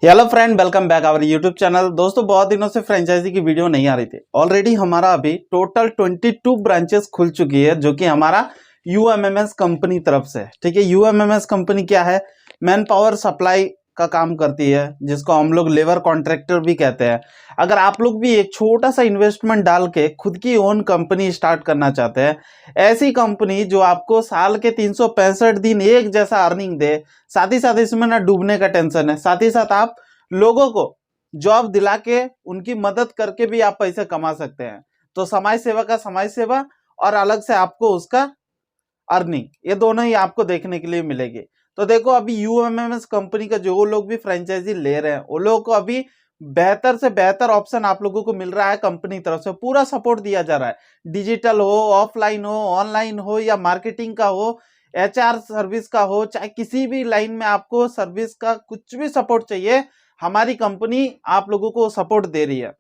Hello friend, welcome back our YouTube channel. दोस्तों, बहुत दिनों से फ्रेंचाइजी की वीडियो नहीं आ रही थी। ऑलरेडी हमारा अभी टोटल 22 ब्रांचेस खुल चुकी है, जो कि हमारा यूएमएमएस कंपनी तरफ से। ठीक है, यूएमएमएस कंपनी क्या है? मैन पावर सप्लाई का काम करती है, जिसको हम लोग लेबर कॉन्ट्रैक्टर भी कहते हैं। अगर आप लोग भी एक छोटा सा इन्वेस्टमेंट डाल के खुद की ओन कंपनी स्टार्ट करना चाहते हैं, ऐसी कंपनी जो आपको साल के 365 दिन एक जैसा अर्निंग दे, साथ ही साथ इसमें ना डूबने का टेंशन है, साथ ही साथ आप लोगों को जॉब दिला के उनकी मदद करके भी आप पैसे कमा सकते हैं। तो समाज सेवा का समाज सेवा और अलग से आपको उसका अर्निंग, ये दोनों ही आपको देखने के लिए मिलेगी। तो देखो, अभी यूएमएमएस कंपनी का जो लोग भी फ्रेंचाइजी ले रहे हैं, वो लोगों को अभी बेहतर से बेहतर ऑप्शन आप लोगों को मिल रहा है। कंपनी की तरफ से पूरा सपोर्ट दिया जा रहा है। डिजिटल हो, ऑफलाइन हो, ऑनलाइन हो, या मार्केटिंग का हो, एचआर सर्विस का हो, चाहे किसी भी लाइन में आपको सर्विस का कुछ भी सपोर्ट चाहिए, हमारी कंपनी आप लोगों को सपोर्ट दे रही है।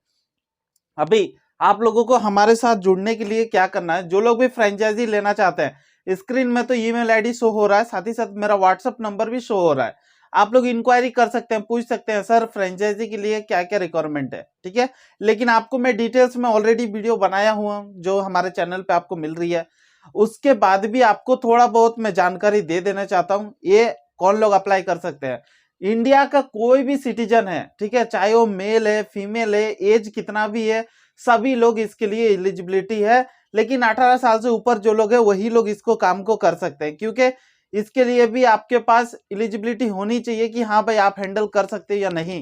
अभी आप लोगों को हमारे साथ जुड़ने के लिए क्या करना है? जो लोग भी फ्रेंचाइजी लेना चाहते हैं, स्क्रीन में तो ईमेल आईडी शो हो रहा है, साथ ही साथ मेरा व्हाट्सएप नंबर भी शो हो रहा है। आप लोग इंक्वायरी कर सकते हैं, पूछ सकते हैं, सर फ्रेंचाइजी के लिए क्या क्या रिक्वायरमेंट है। ठीक है, लेकिन आपको मैं डिटेल्स में ऑलरेडी वीडियो बनाया हुआ जो हमारे चैनल पे आपको मिल रही है। उसके बाद भी आपको थोड़ा बहुत मैं जानकारी दे देना चाहता हूँ। ये कौन लोग अप्लाई कर सकते हैं? इंडिया का कोई भी सिटीजन है, ठीक है, चाहे वो मेल है, फीमेल है, एज कितना भी है, सभी लोग इसके लिए एलिजिबिलिटी है। लेकिन 18 साल से ऊपर जो लोग हैं, वही लोग इसको काम को कर सकते हैं, क्योंकि इसके लिए भी आपके पास एलिजिबिलिटी होनी चाहिए कि हाँ भाई आप हैंडल कर सकते हो या नहीं।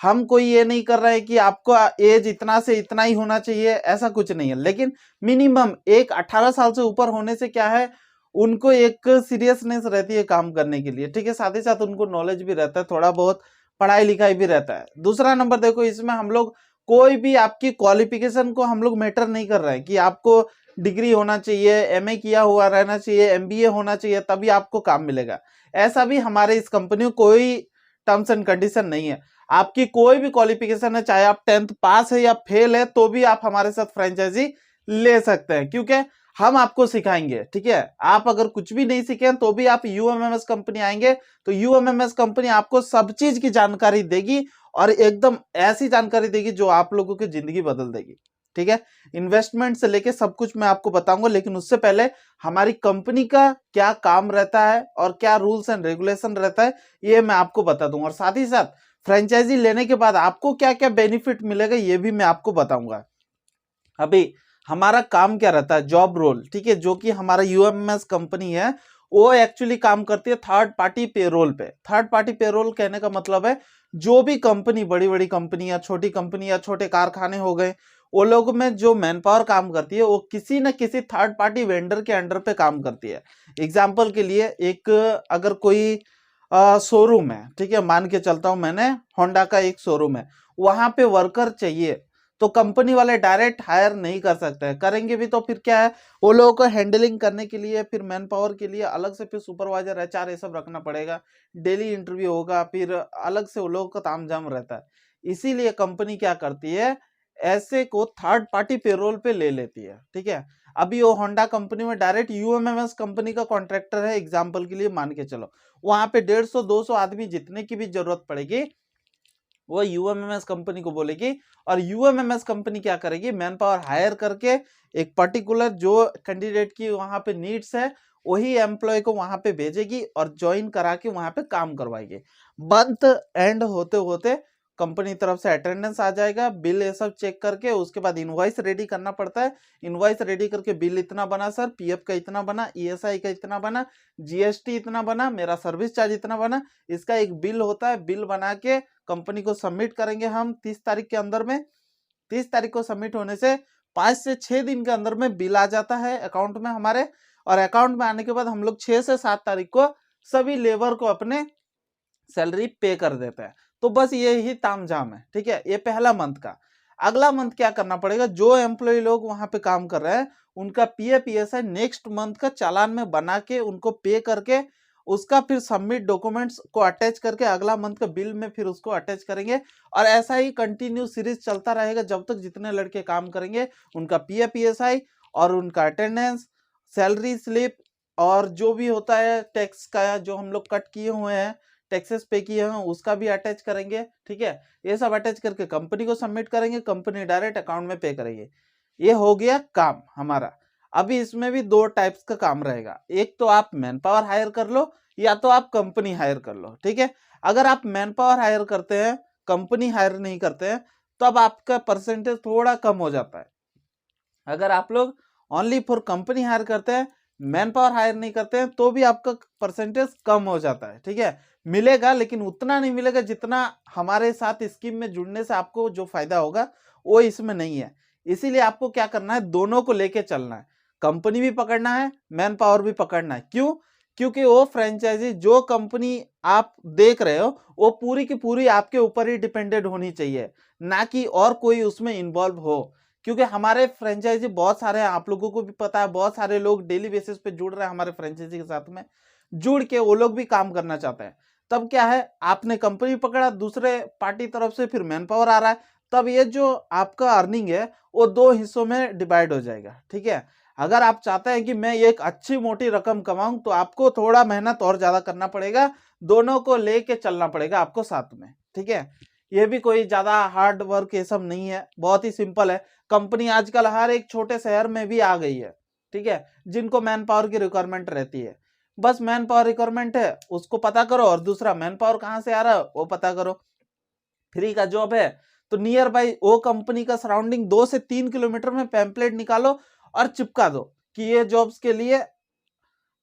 हम कोई ये नहीं कर रहे हैं कि आपको एज इतना से इतना ही होना चाहिए, ऐसा कुछ नहीं है। लेकिन मिनिमम एक 18 साल से ऊपर होने से क्या है, उनको एक सीरियसनेस रहती है काम करने के लिए। ठीक है, साथ ही साथ उनको नॉलेज भी रहता है, थोड़ा बहुत पढ़ाई लिखाई भी रहता है। दूसरा नंबर देखो, इसमें हम लोग कोई भी आपकी क्वालिफिकेशन को हम लोग मैटर नहीं कर रहे हैं कि आपको डिग्री होना चाहिए, एमए किया हुआ रहना चाहिए, एमबीए होना चाहिए, तभी आपको काम मिलेगा। ऐसा भी हमारे इस कंपनी में कोई टर्म्स एंड कंडीशन नहीं है। आपकी कोई भी क्वालिफिकेशन है, चाहे आप 10th पास है या फेल है, तो भी आप हमारे साथ फ्रेंचाइजी ले सकते हैं, क्योंकि हम आपको सिखाएंगे। ठीक है, आप अगर कुछ भी नहीं सीखे तो भी आप यूएमएमएस कंपनी आएंगे तो यूएमएमएस कंपनी आपको सब चीज की जानकारी देगी, और एकदम ऐसी जानकारी देगी जो आप लोगों की जिंदगी बदल देगी। ठीक है, इन्वेस्टमेंट से लेके सब कुछ मैं आपको बताऊंगा, लेकिन उससे पहले हमारी कंपनी का क्या काम रहता है और क्या रूल्स एंड रेगुलेशन रहता है, ये मैं आपको बता दूंगा। और साथ ही साथ फ्रेंचाइजी लेने के बाद आपको क्या क्या बेनिफिट मिलेगा, ये भी मैं आपको बताऊंगा। अभी हमारा काम क्या रहता है, जॉब रोल, ठीक है, जो कि हमारा यूएमएस कंपनी है, वो एक्चुअली काम करती है थर्ड पार्टी पेरोल पे। थर्ड पार्टी पेरोल कहने का मतलब है, जो भी कंपनी, बड़ी बड़ी कंपनी या छोटी कंपनी या छोटे कारखाने हो गए, वो लोग में जो मैन पावर काम करती है, वो किसी न किसी थर्ड पार्टी वेंडर के अंडर पे काम करती है। एग्जाम्पल के लिए, एक अगर कोई शोरूम है, ठीक है, मान के चलता हूं मैंने होंडा का एक शोरूम है, वहां पे वर्कर चाहिए, तो कंपनी वाले डायरेक्ट हायर नहीं कर सकते हैं। करेंगे भी तो फिर क्या है, वो लोगों को हैंडलिंग करने के लिए, फिर मैन पावर के लिए अलग से फिर सुपरवाइजर, एचआर, ये सब रखना पड़ेगा। डेली इंटरव्यू होगा, फिर अलग से वो लोगों का तामझाम रहता है। इसीलिए कंपनी क्या करती है, ऐसे को थर्ड पार्टी पेरोल पे ले लेती है। ठीक है, अभी वो होंडा कंपनी में डायरेक्ट यूएमएमएस कंपनी का कॉन्ट्रैक्टर है, एग्जाम्पल के लिए मान के चलो, वहां पे 150-200 आदमी जितने की भी जरूरत पड़ेगी, वो यूएमएमएस कंपनी को बोलेगी, और यूएमएमएस कंपनी क्या करेगी, मैन पावर हायर करके एक पर्टिकुलर जो कैंडिडेट की वहां पे नीड्स है, वही एम्प्लॉय को वहां पे भेजेगी और ज्वाइन करा के वहां पे काम करवाएगी। मंथ एंड होते होते कंपनी तरफ से अटेंडेंस आ जाएगा, बिल ये सब चेक करके उसके बाद इनवॉइस रेडी करना पड़ता है। इनवॉइस रेडी करके बिल इतना बना सर, पीएफ का इतना बना, ईएसआई का इतना बना, जीएसटी इतना बना, मेरा सर्विस चार्ज इतना बना, इसका एक बिल होता है। बिल बना के कंपनी को सबमिट करेंगे हम 30 तारीख के अंदर में। 30 तारीख को सबमिट होने से 5 से 6 दिन के अंदर में बिल आ जाता है अकाउंट में हमारे, और अकाउंट में आने के बाद हम लोग 6 से 7 तारीख को सभी लेबर को अपने सैलरी पे कर देते हैं। तो बस ये ही तामझाम है। ठीक है, ये पहला मंथ का। अगला मंथ क्या करना पड़ेगा, जो एम्प्लॉय लोग वहां पे काम कर रहे हैं, उनका पीएफ पीएसआई नेक्स्ट मंथ का चालान में बना के उनको पे करके, उसका फिर सबमिट डॉक्यूमेंट्स को अटैच करके अगला मंथ का बिल में फिर उसको अटैच करेंगे। और ऐसा ही कंटिन्यू सीरीज चलता रहेगा जब तक जितने लड़के काम करेंगे, उनका पीएफ पीएसआई और उनका अटेंडेंस, सैलरी स्लिप, और जो भी होता है टैक्स का जो हम लोग कट किए हुए हैं, टैक्सेस पे किए हैं उसका भी अटैच करेंगे, ठीक है। ये सब अटैच करके कंपनी को सबमिट करेंगे, कंपनी डायरेक्ट अकाउंट में पे करेंगे। ये हो गया काम हमारा। अभी इसमें भी दो टाइप्स का काम रहेगा, एक तो आप मैन पावर हायर कर लो या तो आप कंपनी हायर कर लो, ठीक है। अगर आप मैन पावर हायर करते हैं, कंपनी हायर नहीं करते हैं, तब आपका परसेंटेज थोड़ा कम हो जाता है। अगर आप लोग ओनली फॉर कंपनी हायर करते हैं, मैन पावर हायर नहीं करते हैं, तो भी आपका परसेंटेज कम हो जाता है, ठीक है। मिलेगा लेकिन उतना नहीं मिलेगा जितना हमारे साथ स्कीम में जुड़ने से आपको जो फायदा होगा वो इसमें नहीं है। इसीलिए आपको क्या करना है, दोनों को लेके चलना है, कंपनी भी पकड़ना है, मैन पावर भी पकड़ना है। क्यों? क्योंकि वो फ्रेंचाइजी जो कंपनी आप देख रहे हो वो पूरी की पूरी आपके ऊपर ही डिपेंडेंट होनी चाहिए, ना कि और कोई उसमें इन्वॉल्व हो। क्योंकि हमारे फ्रेंचाइजी बहुत सारे हैं, आप लोगों को भी पता है, बहुत सारे लोग डेली बेसिस पे जुड़ रहे हैं हमारे फ्रेंचाइजी के साथ में, जुड़ के वो लोग भी काम करना चाहते हैं। तब क्या है, आपने कंपनी पकड़ा, दूसरे पार्टी तरफ से फिर मैन पावर आ रहा है, तब ये जो आपका अर्निंग है वो दो हिस्सों में डिवाइड हो जाएगा, ठीक है। अगर आप चाहते हैं कि मैं एक अच्छी मोटी रकम कमाऊं तो आपको थोड़ा मेहनत और ज्यादा करना पड़ेगा, दोनों को लेके चलना पड़ेगा आपको साथ में, ठीक है। ये भी कोई ज्यादा हार्ड वर्क ये सब नहीं है, बहुत ही सिंपल है। कंपनी आजकल हर एक छोटे शहर में भी आ गई है, ठीक है, जिनको मैन पावर की रिक्वायरमेंट रहती है। बस मैन पावर रिक्वायरमेंट है उसको पता करो, और दूसरा मैन पावर कहाँ से आ रहा है वो पता करो। फ्री का जॉब है तो नियर बाई वो कंपनी का सराउंडिंग 2 से 3 किलोमीटर में पैम्पलेट निकालो और चिपका दो कि ये जॉब्स के लिए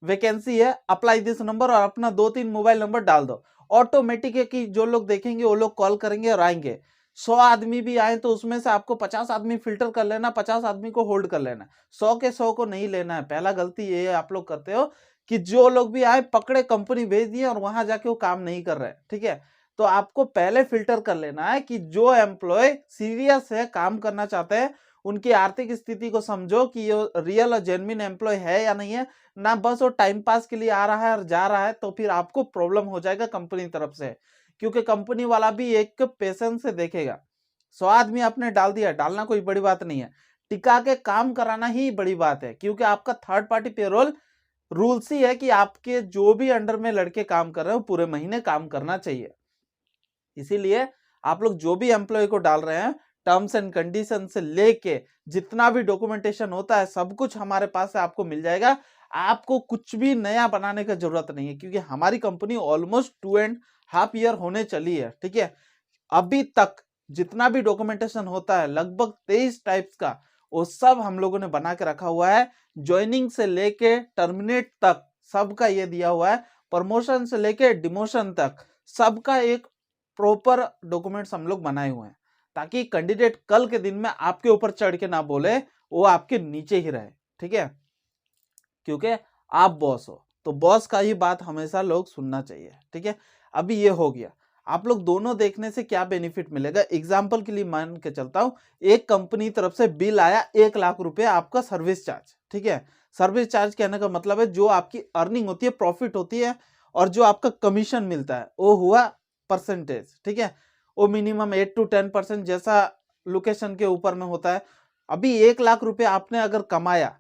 वैकेंसी है, अप्लाई दिस नंबर, और अपना 2-3 मोबाइल नंबर डाल दो। ऑटोमेटिक है कि जो लोग देखेंगे वो लोग कॉल करेंगे और आएंगे। 100 आदमी भी आए तो उसमें से आपको 50 आदमी फिल्टर कर लेना, 50 आदमी को होल्ड कर लेना, 100 के 100 को नहीं लेना है। पहला गलती ये आप लोग करते हो कि जो लोग भी आए पकड़े, कंपनी भेज दिए और वहां जाके वो काम नहीं कर रहे, ठीक है। तो आपको पहले फिल्टर कर लेना है कि जो एम्प्लॉय सीरियस है, काम करना चाहते हैं, उनकी आर्थिक स्थिति को समझो कि ये रियल और जेन्युइन एम्प्लॉय है या नहीं है, ना बस वो टाइम पास के लिए आ रहा है और जा रहा है, तो फिर आपको प्रॉब्लम हो जाएगा कंपनी तरफ से। क्योंकि कंपनी वाला भी एक पेशेंस से देखेगा। 100 आदमी आपने डाल दिया, डालना कोई बड़ी बात नहीं है, टिका के काम कराना ही बड़ी बात है। क्योंकि आपका थर्ड पार्टी पेरोल रूल्स ही है कि आपके जो भी अंडर में लड़के काम कर रहे हो पूरे महीने काम करना चाहिए। इसीलिए आप लोग जो भी एम्प्लॉय को डाल रहे हैं, टर्म्स एंड कंडीशन से लेके जितना भी डॉक्यूमेंटेशन होता है सब कुछ हमारे पास से आपको मिल जाएगा। आपको कुछ भी नया बनाने का जरूरत नहीं है, क्योंकि हमारी कंपनी ऑलमोस्ट 2.5 ईयर होने चली है, ठीक है। अभी तक जितना भी डॉक्यूमेंटेशन होता है लगभग 23 टाइप्स का, वो सब हम लोगों ने बना के रखा हुआ है। ज्वाइनिंग से लेके टर्मिनेट तक सबका ये दिया हुआ है, प्रमोशन से लेके डिमोशन तक सबका एक प्रॉपर डॉक्यूमेंट्स हम लोग बनाए हुए हैं, ताकि कैंडिडेट कल के दिन में आपके ऊपर चढ़ के ना बोले, वो आपके नीचे ही रहे, ठीक है। क्योंकि आप बॉस हो तो बॉस का ही बात हमेशा लोग सुनना चाहिए, ठीक है। अभी ये हो गया, आप लोग दोनों देखने से क्या बेनिफिट मिलेगा, एग्जाम्पल के लिए मान के चलता हूं, एक कंपनी तरफ से बिल आया 1 लाख रुपए आपका सर्विस चार्ज, ठीक है। सर्विस चार्ज कहने का मतलब है जो आपकी अर्निंग होती है, प्रॉफिट होती है, और जो आपका कमीशन मिलता है वो हुआ परसेंटेज, ठीक है। वो मिनिमम 8 to 10% जैसा लोकेशन के ऊपर में होता है। अभी 1 लाख रुपए आपने अगर कमाया,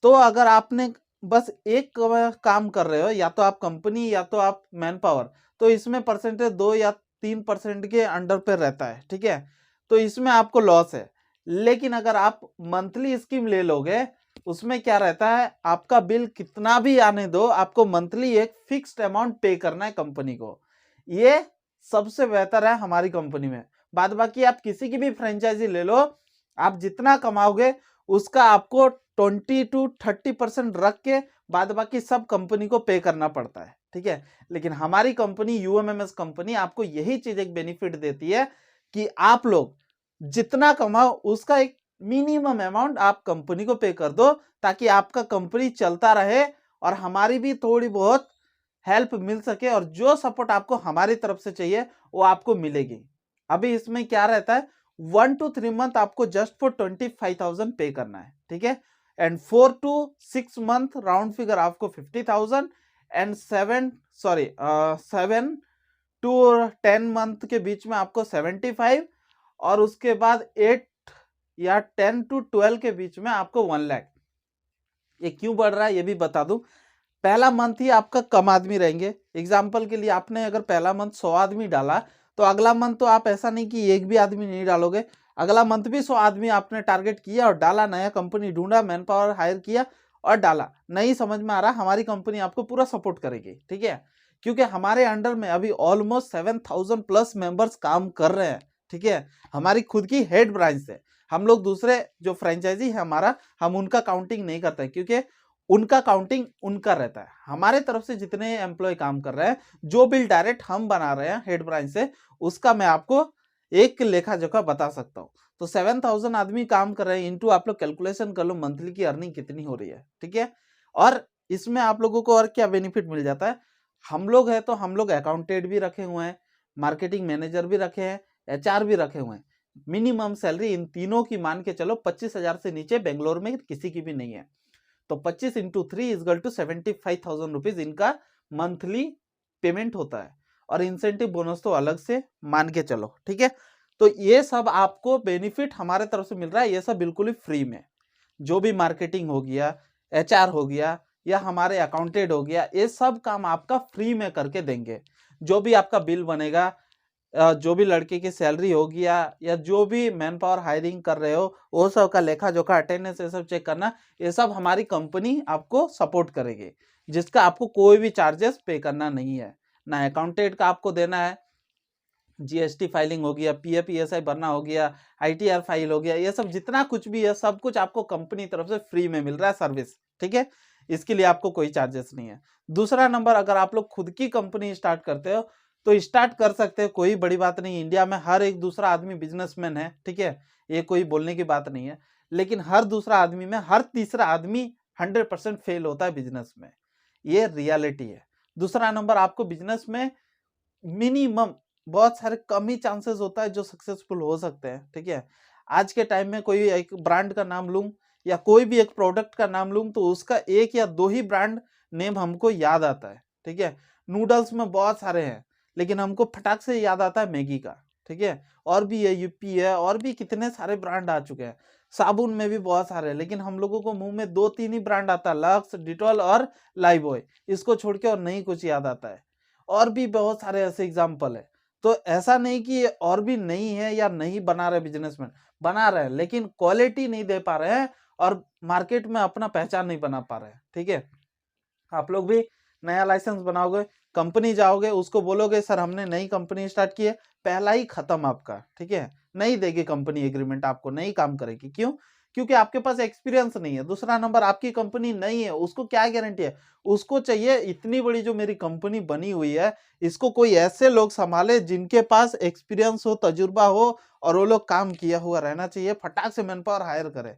तो अगर आपने बस एक काम कर रहे हो, या तो आप कंपनी या तो आप मैन पावर, तो इसमें परसेंटेज 2 या 3% के अंडर पे रहता है, ठीक है। तो इसमें आपको लॉस है। लेकिन अगर आप मंथली स्कीम ले लोगे, उसमें क्या रहता है, आपका बिल कितना भी आने दो, आपको मंथली एक फिक्स्ड अमाउंट पे करना है कंपनी को। ये सबसे बेहतर है हमारी कंपनी में। बाद बाकी आप किसी की भी फ्रेंचाइजी ले लो, आप जितना कमाओगे उसका आपको 20 to 30% रख के बाद बाकी सब कंपनी को पे करना पड़ता है, ठीक है। लेकिन हमारी कंपनी यूएमएमएस कंपनी आपको यही चीज एक बेनिफिट देती है कि आप लोग जितना कमाओ उसका एक मिनिमम अमाउंट आप कंपनी को पे कर दो, ताकि आपका कंपनी चलता रहे और हमारी भी थोड़ी बहुत हेल्प मिल सके, और जो सपोर्ट आपको हमारी तरफ से चाहिए वो आपको मिलेगी। अभी इसमें क्या रहता है, 1 to 3 मंथ आपको जस्ट फॉर 25,000 पे करना है, ठीक है। And 4 to 6 month round figure आपको 50,000, एंड 7 to 10 मंथ के बीच में आपको 75, और उसके बाद 8 या 10 to 12 के बीच में आपको 1 लाख। ये क्यों बढ़ रहा है ये भी बता दूं। पहला मंथ ही आपका कम आदमी रहेंगे। एग्जाम्पल के लिए आपने अगर पहला मंथ 100 आदमी डाला तो अगला मंथ तो आप ऐसा नहीं कि एक भी आदमी नहीं डालोगे, अगला मंथ भी 100 आदमी आपने टारगेट किया और डाला, नया कंपनी ढूंढा, मैन पावर हायर किया और डाला। नहीं समझ में आ रहा, हमारी कंपनी आपको पूरा सपोर्ट करेगी, ठीक है, क्योंकि हमारे अंडर में अभी ऑलमोस्ट 7000 प्लस मेंबर्स काम कर रहे हैं, ठीक है। हमारी खुद की हेड ब्रांच से हम लोग दूसरे जो फ्रेंचाइजी है हमारा, हम उनका काउंटिंग नहीं करते हैं, क्योंकि उनका काउंटिंग उनका रहता है। हमारे तरफ से जितने एम्प्लॉय काम कर रहे हैं, जो बिल डायरेक्ट हम बना रहे हैं हेड ब्रांच से, उसका मैं आपको एक लेखा जोखा बता सकता हूँ। तो 7000 आदमी काम कर रहे हैं, इनटू आप लोग कैलकुलेशन कर लो मंथली की अर्निंग कितनी हो रही है, ठीक है। और इसमें आप लोगों को और क्या बेनिफिट मिल जाता है, हम लोग है तो हम लोग अकाउंटेंट भी रखे हुए हैं, मार्केटिंग मैनेजर भी रखे हैं, HR भी रखे हुए हैं। मिनिमम सैलरी इन तीनों की मान के चलो 25,000 से नीचे बेंगलोर में किसी की भी नहीं है। तो 25 इंटू 3 इजगल टू 75,000 रुपीज इनका मंथली पेमेंट होता है। और इंसेंटिव बोनस तो अलग से मान के चलो, ठीक है। तो ये सब आपको बेनिफिट हमारे तरफ से मिल रहा है, ये सब बिल्कुल ही फ्री में। जो भी मार्केटिंग हो गया, HR हो गया या हमारे अकाउंटेंट हो गया, ये सब काम आपका फ्री में करके देंगे। जो भी आपका बिल बनेगा, जो भी लड़के की सैलरी होगी या जो भी मैन पावर हायरिंग कर रहे हो, वो सब का लेखा जोखा, अटेंडेंस, ये सब चेक करना, ये सब हमारी कंपनी आपको सपोर्ट करेगी, जिसका आपको कोई भी चार्जेस पे करना नहीं है। ना अकाउंटेंट का आपको देना है, GST फाइलिंग हो गया, PF ESI भरना हो गया, ITR फाइल हो गया, ये सब जितना कुछ भी है सब कुछ आपको कंपनी तरफ से फ्री में मिल रहा है सर्विस, ठीक है। इसके लिए आपको कोई चार्जेस नहीं है। दूसरा नंबर, अगर आप लोग खुद की कंपनी स्टार्ट करते हो तो स्टार्ट कर सकते हो, कोई बड़ी बात नहीं। इंडिया में हर एक दूसरा आदमी बिजनेसमैन है, ठीक है, ये कोई बोलने की बात नहीं है। लेकिन हर दूसरा आदमी में हर तीसरा आदमी 100% फेल होता है बिजनेस में, ये रियलिटी है। दूसरा नंबर, आपको बिजनेस में मिनिमम बहुत सारे कम ही चांसेस होता है जो सक्सेसफुल हो सकते हैं, ठीक है। आज के टाइम में कोई एक ब्रांड का नाम लूं या कोई भी एक प्रोडक्ट का नाम लूं तो उसका एक या दो ही ब्रांड नेम हमको याद आता है, ठीक है। नूडल्स में बहुत सारे हैं, लेकिन हमको फटाक से याद आता है मैगी का, ठीक है। और भी है, यूपी है, और भी कितने सारे ब्रांड आ चुके हैं। साबुन में भी बहुत सारे हैं, लेकिन हम लोगों को मुंह में 2-3 ही ब्रांड आता है, लक्स, डिटॉल और लाइफबॉय, इसको छोड़ के और नहीं कुछ याद आता है। और भी बहुत सारे ऐसे एग्जाम्पल है। तो ऐसा नहीं कि ये और भी नहीं है या नहीं बना रहे बिजनेसमैन, बना रहे हैं, लेकिन क्वालिटी नहीं दे पा रहे हैं और मार्केट में अपना पहचान नहीं बना पा रहे हैं, ठीक है। आप लोग भी नया लाइसेंस बनाओगे, कंपनी जाओगे, उसको बोलोगे सर हमने नई कंपनी स्टार्ट की है, पहला ही खत्म आपका, ठीक है। नहीं देगी कंपनी एग्रीमेंट, आपको नहीं काम करेगी। क्यों? क्योंकि आपके पास एक्सपीरियंस नहीं है। दूसरा नंबर, आपकी कंपनी नहीं है, उसको क्या गारंटी है? उसको चाहिए इतनी बड़ी जो मेरी कंपनी बनी हुई है, इसको कोई ऐसे लोग संभाले जिनके पास एक्सपीरियंस हो, तजुर्बा हो और वो लोग काम किया हुआ रहना चाहिए, फटाक से मैन पावर हायर करे।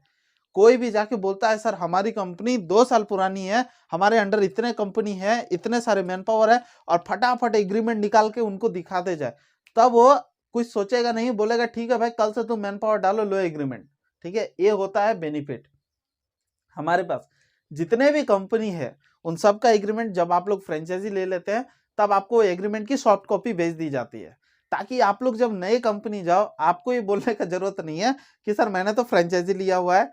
कोई भी जाके बोलता है सर हमारी कंपनी 2 साल पुरानी है, हमारे अंडर इतने कंपनी है, इतने सारे मैन पावर है, और फटाफट एग्रीमेंट निकाल के उनको दिखाते जाए, तब वो कुछ सोचेगा नहीं, बोलेगा ठीक है भाई कल से तुम मैन पावर डालो, लो एग्रीमेंट, ठीक है। ये होता है बेनिफिट। हमारे पास जितने भी कंपनी है उन सब का एग्रीमेंट, जब आप लोग फ्रेंचाइजी ले लेते हैं तब आपको एग्रीमेंट की सॉफ्ट कॉपी भेज दी जाती है, ताकि आप लोग जब नए कंपनी जाओ आपको ये बोलने का जरूरत नहीं है कि सर मैंने तो फ्रेंचाइजी लिया हुआ है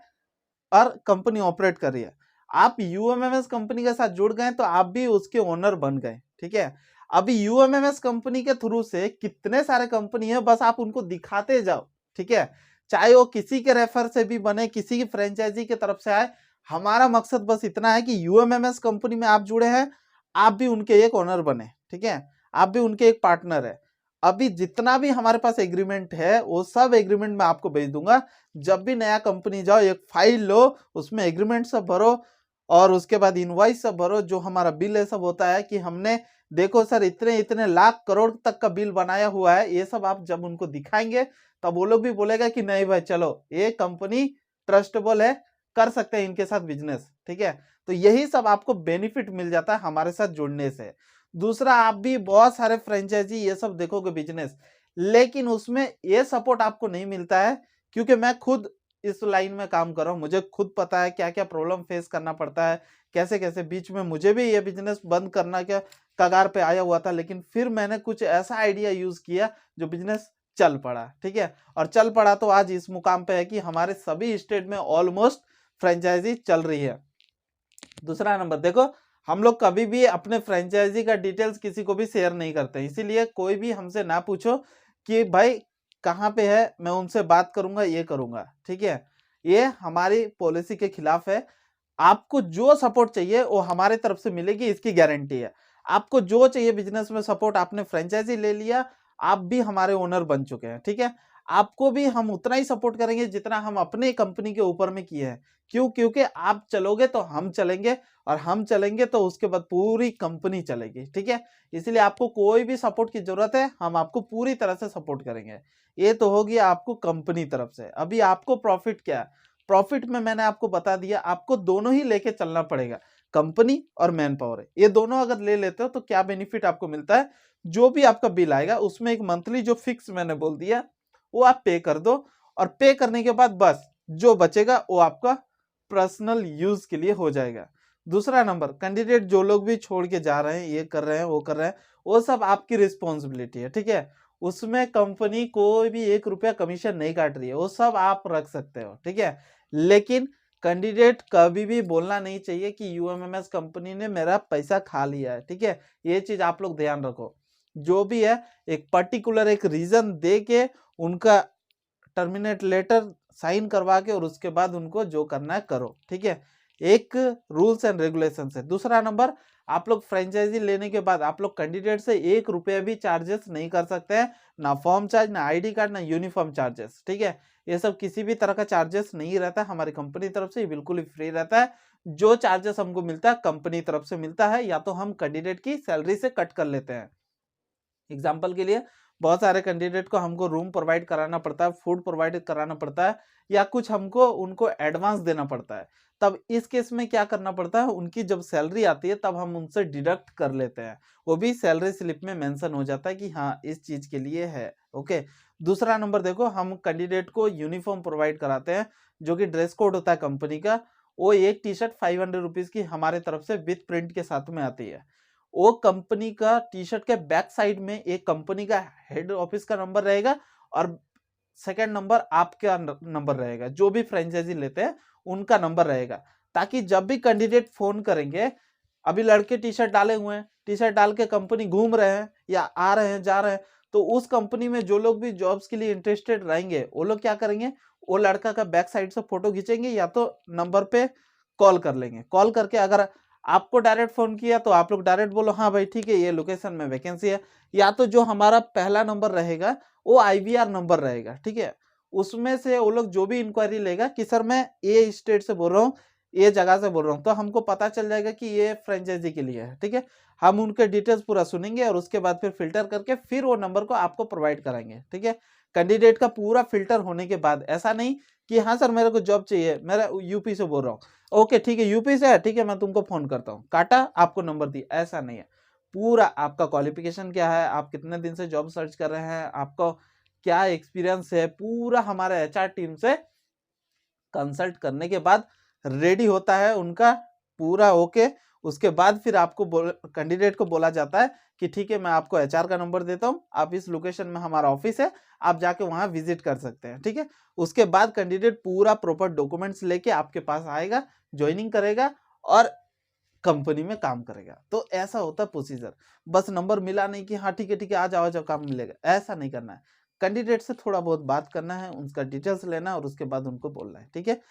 और कंपनी ऑपरेट कर रही है। आप यूएमएमएस कंपनी के साथ जुड़ गए तो आप भी उसके ओनर बन गए, ठीक है। अभी यूएमएमएस कंपनी के थ्रू से कितने सारे कंपनी है, बस आप उनको दिखाते जाओ, ठीक है। चाहे वो किसी के रेफर से भी बने, किसी की फ्रेंचाइजी की तरफ से आए, हमारा मकसद बस इतना है कि यूएमएमएस कंपनी में आप जुड़े हैं, आप भी उनके एक ओनर बने, ठीक है, आप भी उनके एक पार्टनर है। अभी जितना भी हमारे पास एग्रीमेंट है वो सब एग्रीमेंट मैं आपको भेज दूंगा। जब भी नया कंपनी जाओ एक फाइल लो, उसमें एग्रीमेंट सब भरो और उसके बाद इनवॉइस सब भरो, जो हमारा बिल है सब होता है कि हमने देखो सर इतने इतने लाख करोड़ तक का बिल बनाया हुआ है, ये सब आप जब उनको दिखाएंगे तब वो लोग भी बोलेगा कि नहीं भाई चलो ये कंपनी ट्रस्टेबल है, कर सकते हैं इनके साथ बिजनेस, ठीक है। तो यही सब आपको बेनिफिट मिल जाता है हमारे साथ जुड़ने से। दूसरा, आप भी बहुत सारे फ्रेंचाइजी ये सब देखोगे बिजनेस, लेकिन उसमें ये सपोर्ट आपको नहीं मिलता है, क्योंकि मैं खुद इस लाइन में काम कर रहा हूँ, मुझे खुद पता है क्या क्या प्रॉब्लम फेस करना पड़ता है, कैसे कैसे बीच में मुझे भी ये बिजनेस बंद करना क्या कगार पे आया हुआ था, लेकिन फिर मैंने कुछ ऐसा आइडिया यूज किया जो बिजनेस चल पड़ा, ठीक है। और चल पड़ा तो आज इस मुकाम पे है कि हमारे सभी स्टेट में ऑलमोस्ट फ्रेंचाइजी चल रही है। दूसरा नंबर देखो, हम लोग कभी भी अपने फ्रेंचाइजी का डिटेल्स किसी को भी शेयर नहीं करते, इसीलिए कोई भी हमसे ना पूछो कि भाई कहाँ पे है, मैं उनसे बात करूंगा, ये करूंगा, ठीक है। ये हमारी पॉलिसी के खिलाफ है। आपको जो सपोर्ट चाहिए वो हमारे तरफ से मिलेगी, इसकी गारंटी है। आपको जो चाहिए बिजनेस में सपोर्ट, आपने फ्रेंचाइजी ले लिया, आप भी हमारे ओनर बन चुके हैं, ठीक है। आपको भी हम उतना ही सपोर्ट करेंगे जितना हम अपने कंपनी के ऊपर में किए हैं। क्यों? क्योंकि आप चलोगे तो हम चलेंगे, और हम चलेंगे तो उसके बाद पूरी कंपनी चलेगी, ठीक है। इसलिए आपको कोई भी सपोर्ट की जरूरत है, हम आपको पूरी तरह से सपोर्ट करेंगे। ये तो होगी आपको कंपनी तरफ से। अभी आपको प्रॉफिट क्या है? प्रॉफिट में मैंने आपको बता दिया, आपको दोनों ही लेके चलना पड़ेगा, कंपनी और मैन पावर। ये दोनों अगर ले लेते हो तो क्या बेनिफिट आपको मिलता है? जो भी आपका बिल आएगा उसमें एक मंथली जो फिक्स मैंने बोल दिया वो आप पे कर दो, और पे करने के बाद बस जो बचेगा वो आपका पर्सनल यूज के लिए हो जाएगा। दूसरा नंबर, कैंडिडेट जो लोग भी छोड़ के जा रहे हैं, ये कर रहे हैं, वो कर रहे हैं, वो सब आपकी रिस्पॉन्सिबिलिटी है, ठीक है। उसमें कंपनी कोई भी 1 रुपया कमीशन नहीं काट रही है, वो सब आप रख सकते हो, ठीक है। लेकिन कैंडिडेट कभी भी बोलना नहीं चाहिए कि यूएमएमएस कंपनी ने मेरा पैसा खा लिया है, ठीक है। ये चीज आप लोग ध्यान रखो। जो भी है एक पर्टिकुलर एक रीजन दे के उनका टर्मिनेट लेटर साइन करवा के, और उसके बाद उनको जो करना है करो, ठीक है। एक रूल्स एंड रेगुलेशन है। दूसरा नंबर, आप लोग फ्रेंचाइजी लेने के बाद आप लोग कैंडिडेट से 1 रुपया भी चार्जेस नहीं कर सकते हैं, ना फॉर्म चार्ज, ना आईडी कार्ड, ना यूनिफॉर्म चार्जेस, ठीक है। ये सब किसी भी तरह का चार्जेस नहीं रहता हमारी कंपनी तरफ से, ये बिल्कुल ही फ्री रहता है। जो चार्जेस हमको मिलता है कंपनी तरफ से मिलता है, या तो हम कैंडिडेट की सैलरी से कट कर लेते हैं। एग्जाम्पल के लिए, बहुत सारे कैंडिडेट को हमको रूम प्रोवाइड कराना पड़ता है, फूड प्रोवाइड कराना पड़ता है, या कुछ हमको उनको एडवांस देना पड़ता है। तब इस केस में क्या करना पड़ता है, उनकी जब सैलरी आती है तब हम उनसे डिडक्ट कर लेते हैं। वो भी सैलरी स्लिप में मेंशन हो जाता है कि हाँ इस चीज के लिए है, ओके। दूसरा नंबर देखो, हम कैंडिडेट को यूनिफॉर्म प्रोवाइड कराते हैं, जो कि ड्रेस कोड होता है कंपनी का। वो एक टी शर्ट 500 रुपीज की हमारे तरफ से विथ प्रिंट के साथ में आती है। वो कंपनी का टी शर्ट के बैक साइड में एक कंपनी का हेड ऑफिस का नंबर रहेगा, और सेकंड नंबर आपका नंबर रहेगा। जो भी फ्रेंचाइजी लेते हैं उनका नंबर रहेगा, ताकि जब भी कैंडिडेट फोन करेंगे, अभी लड़के टी शर्ट डाले हुए हैं, टी शर्ट डाल के कंपनी घूम रहे हैं या आ रहे हैं, जा रहे हैं, तो उस कंपनी में जो लोग भी जॉब्स के लिए इंटरेस्टेड रहेंगे वो लोग क्या करेंगे, वो लड़का का बैक साइड से फोटो खींचेंगे, या तो नंबर पे कॉल कर लेंगे। कॉल करके अगर आपको डायरेक्ट फोन किया तो आप लोग डायरेक्ट बोलो हाँ भाई ठीक है ये लोकेशन में वैकेंसी है, या तो जो हमारा पहला नंबर रहेगा वो आईवीआर नंबर रहेगा, ठीक है। उसमें से वो लोग जो भी इंक्वायरी लेगा कि सर मैं ये स्टेट से बोल रहा हूँ, ये जगह से बोल रहा हूँ, तो हमको पता चल जाएगा कि ये फ्रेंचाइजी के लिए है, ठीक है। हम उनके डिटेल्स पूरा सुनेंगे, और उसके बाद फिर फिल्टर करके फिर वो नंबर को आपको प्रोवाइड कराएंगे, ठीक है। कैंडिडेट का पूरा फिल्टर होने के बाद, ऐसा नहीं कि हाँ सर मेरे को जॉब चाहिए, मेरा यूपी से बोल रहा हूँ, ओके ठीक है यूपी से है, ठीक है मैं तुमको फोन करता हूँ, काटा, आपको नंबर दिया, ऐसा नहीं है। पूरा आपका क्वालिफिकेशन क्या है, आप कितने दिन से जॉब सर्च कर रहे हैं, आपका क्या एक्सपीरियंस है, पूरा हमारे एचआर टीम से कंसल्ट करने के बाद रेडी होता है उनका पूरा ओके। उसके बाद फिर आपको कैंडिडेट को बोला जाता है कि ठीक है मैं आपको एचआर का नंबर देता हूँ, आप इस लोकेशन में हमारा ऑफिस है, आप जाके वहां विजिट कर सकते हैं, ठीक है। उसके बाद कैंडिडेट पूरा प्रॉपर डॉक्यूमेंट्स लेके आपके पास आएगा, ज्वाइनिंग करेगा और कंपनी में काम करेगा। तो ऐसा होता है प्रोसीजर। बस नंबर मिला नहीं कि हाँ ठीक है आ जाओ काम मिलेगा, ऐसा नहीं करना है। कैंडिडेट से थोड़ा बहुत बात करना है, उनका डिटेल्स लेना है, और उसके बाद उनको बोलना है, ठीक है।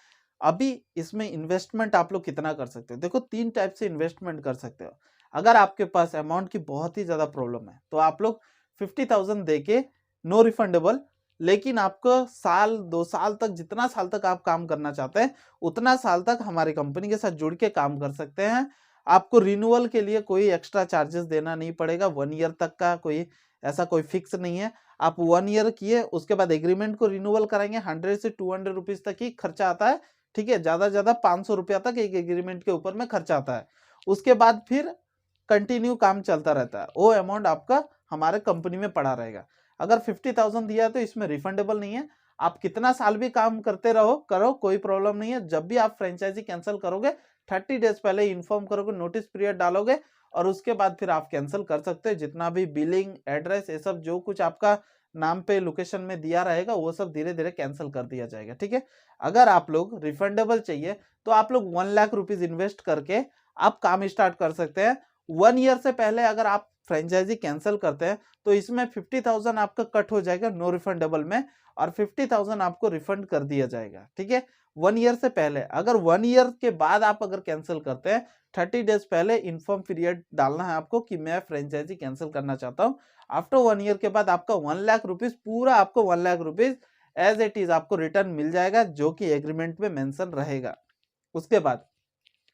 अभी इसमें इन्वेस्टमेंट आप लोग कितना कर सकते हो, देखो 3 टाइप से इन्वेस्टमेंट कर सकते हो। अगर आपके पास अमाउंट की बहुत ही ज्यादा प्रॉब्लम है तो आप लोग 50,000 दे के नो रिफंडेबल, लेकिन आपको साल 2 साल तक, जितना साल तक आप काम करना चाहते हैं उतना साल तक हमारी कंपनी के साथ जुड़ के काम कर सकते हैं। आपको रिन्यूअल के लिए कोई एक्स्ट्रा चार्जेस देना नहीं पड़ेगा, 1 ईयर तक का कोई ऐसा कोई फिक्स नहीं है। आप 1 ईयर किए, उसके बाद एग्रीमेंट को रिन्यूअल कराएंगे, 100 से 200 रुपीज तक ही खर्चा आता है, ठीक है। ज्यादा से ज्यादा 500 रुपया तक एक एग्रीमेंट के ऊपर में खर्चा आता है। उसके बाद फिर कंटिन्यू काम चलता रहता है, वो अमाउंट आपका हमारे कंपनी में पड़ा रहेगा। अगर 50,000 दिया तो इसमें रिफंडेबल नहीं है, आप कितना साल भी काम करते रहो करो, कोई प्रॉब्लम नहीं है। जब भी आप फ्रेंचाइजी कैंसिल करोगे 30 डेज पहले इन्फॉर्म करोगे, नोटिस पीरियड डालोगे, और उसके बाद फिर आप कैंसिल कर सकते हो। जितना भी बिलिंग, एड्रेस, ये सब जो कुछ आपका नाम पे लोकेशन में दिया रहेगा वो सब धीरे धीरे कैंसिल कर दिया जाएगा, ठीक है। अगर आप लोग रिफंडेबल चाहिए तो आप लोग 1 लाख रुपीज इन्वेस्ट करके आप काम स्टार्ट कर सकते हैं। 1 ईयर से पहले अगर आप फ्रेंचाइजी कैंसिल करते हैं तो इसमें 50,000 आपका कट हो जाएगा नो रिफंडेबल में, और 50,000 आपको रिफंड कर दिया जाएगा, ठीक है। 1 ईयर से पहले। अगर 1 ईयर के बाद आप अगर कैंसिल करते हैं, 30 डेज पहले इन्फॉर्म पीरियड डालना है आपको कि मैं फ्रेंचाइजी कैंसिल करना चाहता हूँ। आफ्टर 1 ईयर के बाद आपका 1 लाख रुपीज, पूरा आपको 1 lakh rupees as it is आपको रिटर्न मिल जाएगा, जो कि एग्रीमेंट में मेंशन रहेगा। उसके बाद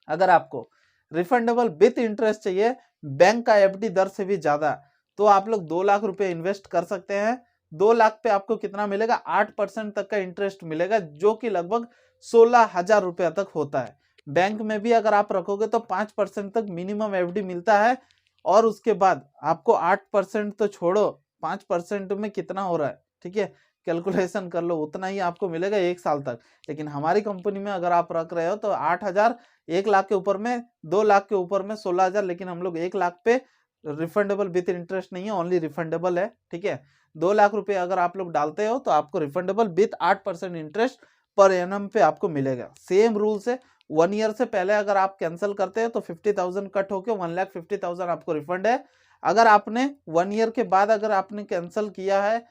अगर आपको रिफंडेबल विथ इंटरेस्ट चाहिए, बैंक का एफडी दर से भी ज्यादा, तो आप लोग 2 लाख रुपए इन्वेस्ट कर सकते हैं। 2 लाख पे आपको कितना मिलेगा? 8% तक का इंटरेस्ट मिलेगा, जो कि लगभग 16,000 रुपया तक होता है। बैंक में भी अगर आप रखोगे तो 5% तक मिनिमम एफडी मिलता है, और उसके बाद आपको 8% तो छोड़ो, 5% में कितना हो रहा है, ठीक है, कैलकुलेशन कर लो, उतना ही आपको मिलेगा 1 साल तक। लेकिन हमारी कंपनी में अगर आप रख रहे हो तो 8,000, 1 लाख के ऊपर में, 2 लाख के ऊपर में 16,000, लेकिन हम लोग 1 लाख पे रिफंडेबल विथ इंटरेस्ट नहीं है, ओनली रिफंडेबल है, ठीक है। 2 लाख रुपए अगर आप लोग डालते हो तो आपको refundable with 8% interest per annum पे आपको मिलेगा। सेम रूल से 1 ईयर से पहले अगर आप कैंसिल करते हो तो 50,000 कट होके 1,50,000 आपको रिफंड है। अगर आपने 1 ईयर के बाद अगर आपने कैंसिल किया है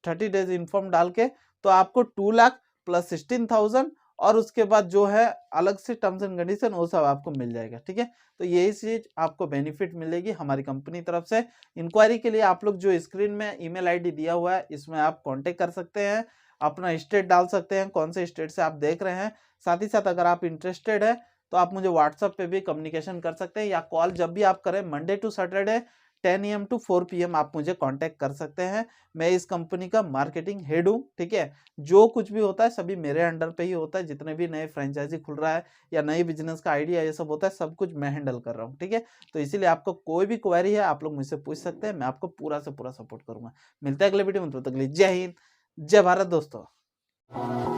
30 डेज इन्फॉर्म डाल के, तो आपको 2 लाख प्लस 16,000, और उसके बाद जो है अलग से टर्म्स एंड कंडीशन वो सब आपको मिल जाएगा, ठीक है। तो यही चीज आपको बेनिफिट मिलेगी हमारी कंपनी तरफ से। इंक्वायरी के लिए आप लोग जो स्क्रीन में ईमेल आईडी दिया हुआ है, इसमें आप कांटेक्ट कर सकते हैं, अपना स्टेट डाल सकते हैं, कौन से स्टेट से आप देख रहे हैं। साथ ही साथ अगर आप इंटरेस्टेड है तो आप मुझे व्हाट्सएप पे भी कम्युनिकेशन कर सकते हैं, या कॉल जब भी आप करें Monday to Saturday 10 AM to 4 PM आप मुझे कांटेक्ट कर सकते हैं। मैं इस कंपनी का मार्केटिंग हेड हूँ, ठीक है। जो कुछ भी होता है सभी मेरे अंडर पे ही होता है, जितने भी नए फ्रेंचाइजी खुल रहा है या नई बिजनेस का आइडिया ये सब होता है, सब कुछ मैं हैंडल कर रहा हूँ, ठीक है। तो इसीलिए आपको कोई भी क्वेरी है आप लोग मुझसे पूछ सकते हैं, मैं आपको पूरा से पूरा सपोर्ट करूंगा। मिलता है अगले वीडियो में, तब तक के लिए जय हिंद, जय भारत दोस्तों।